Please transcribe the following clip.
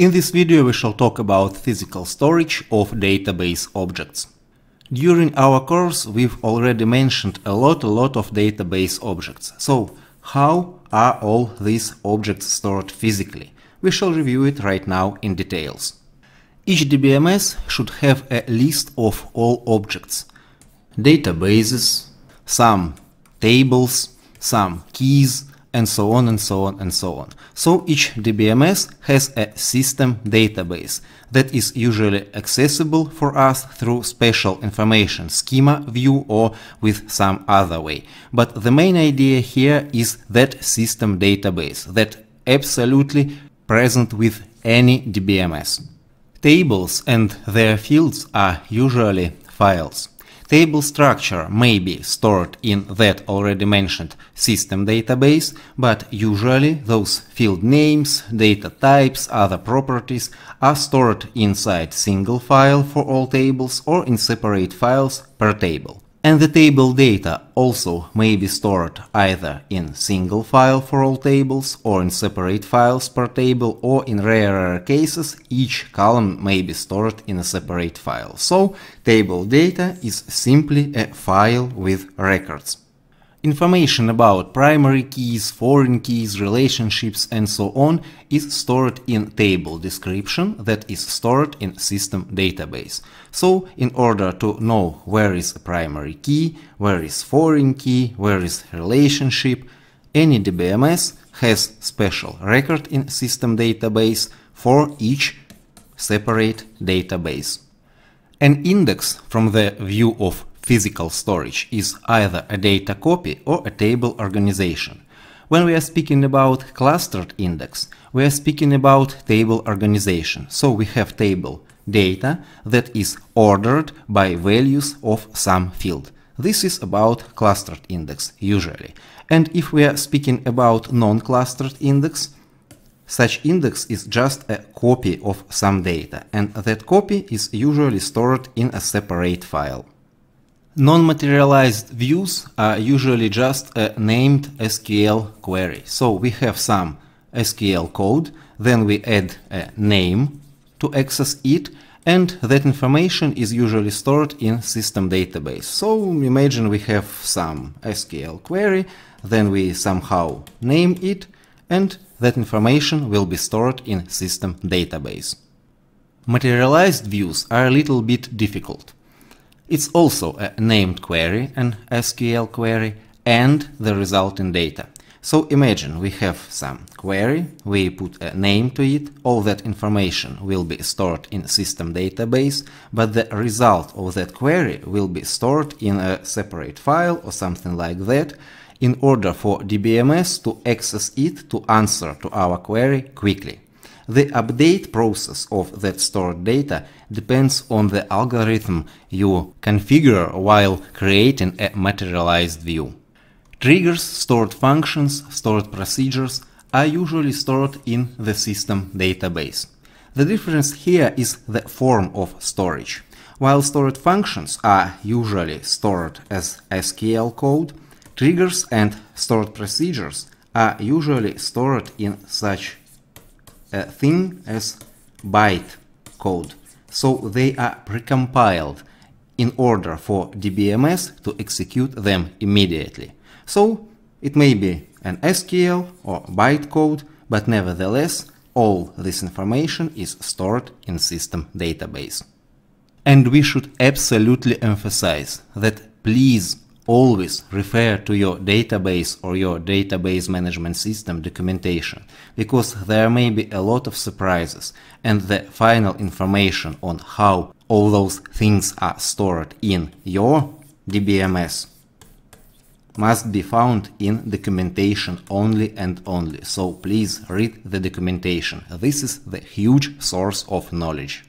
In this video we shall talk about physical storage of database objects. During our course we've already mentioned a lot of database objects. So how are all these objects stored physically? We shall review it right now in details. Each DBMS should have a list of all objects, databases, some tables, some keys, and so on and so on and so on. So each DBMS has a system database that is usually accessible for us through special information schema view or with some other way. But the main idea here is that system database that absolutely present with any DBMS. Tables and their fields are usually files. Table structure may be stored in that already mentioned system database, but usually those field names, data types, other properties are stored inside single file for all tables or in separate files per table. And the table data also may be stored either in single file for all tables or in separate files per table, or in rarer cases each column may be stored in a separate file. So table data is simply a file with records. Information about primary keys, foreign keys, relationships and so on is stored in table description that is stored in system database. So in order to know where is a primary key, where is foreign key, where is relationship, any DBMS has special record in system database for each separate database. An index from the view of physical storage is either a data copy or a table organization. When we are speaking about clustered index, we are speaking about table organization. So we have table data that is ordered by values of some field. This is about clustered index usually. And if we are speaking about non-clustered index, such index is just a copy of some data, and that copy is usually stored in a separate file. Non-materialized views are usually just a named SQL query. So we have some SQL code, then we add a name to access it, and that information is usually stored in system database. So imagine we have some SQL query, then we somehow name it, and that information will be stored in system database. Materialized views are a little bit difficult. It's also a named query, an SQL query, and the resulting data. So imagine we have some query, we put a name to it, all that information will be stored in system database, but the result of that query will be stored in a separate file or something like that, in order for DBMS to access it to answer to our query quickly. The update process of that stored data depends on the algorithm you configure while creating a materialized view. Triggers, stored functions, stored procedures are usually stored in the system database. The difference here is the form of storage. While stored functions are usually stored as SQL code, triggers and stored procedures are usually stored in such a thing as byte code. So they are precompiled in order for DBMS to execute them immediately. So it may be an SQL or byte code, but nevertheless all this information is stored in system database. And we should absolutely emphasize that please always refer to your database or your database management system documentation, because there may be a lot of surprises, and the final information on how all those things are stored in your DBMS must be found in documentation only and only. So please read the documentation. This is the huge source of knowledge.